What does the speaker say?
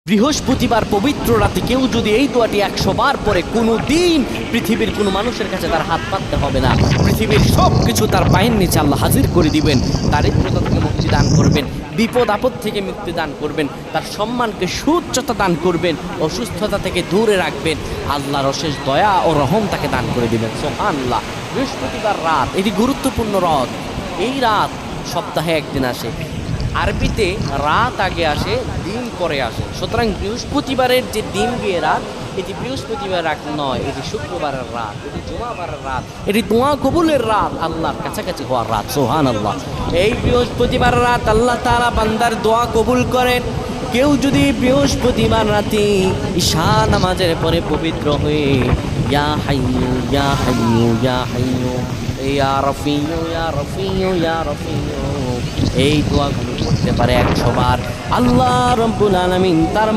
বৃহস্পতিবার পবিত্র রাতে কেউ যদি এই দোয়াটি 100 বার পরে কোনো দিন পৃথিবীর কোনো মানুষের কাছে তার হাত পাততে হবে না। পৃথিবীর সব কিছু তার পায়ের নিচে আল্লাহ হাজির করে দিবেন। দারিদ্রতা থেকে মুক্তি দান করবেন, বিপদ আপদ থেকে মুক্তি দান করবেন, তার সম্মানকে সুউচ্চতা দান করবেন, অসুস্থতা থেকে দূরে রাখবেন। আল্লাহর অশেষ দয়া ও রহম তাকে দান করে দিবেন। সুবহানাল্লাহ। বৃহস্পতিবার রাত এটি গুরুত্বপূর্ণ রাত। এই রাত সপ্তাহে একদিন আসে। আরবিতে রাত আগে আসে, দিন পরে আসে। সুতরাং বৃহস্পতিবারের যে দিন গিয়ে রাত, এটি বৃহস্পতিবার রাত নয়, এটি শুক্রবারের রাত, এটি জুমাবারের রাত, এটি দোয়া কবুলের রাত, আল্লাহর কাছাকাছি হওয়ার রাত। সুবহানাল্লাহ। এই বৃহস্পতিবার রাত আল্লাহ তাআলা বান্দার দোয়া কবুল করেন। কেউ যদি বৃহস্পতিবার রাতে ঈশা নামাজের পরে পবিত্র হয়ে ইয়া হাইয়ু ইয়া হাইয়ু ইয়া হাইয়ু ইয়া রফিয়ু ইয়া রফিয়ু ইয়া রফিয়ু এই দোয়াগুলো করতে পারে 100 বার, আল্লাহ রাব্বুল আলামিন তার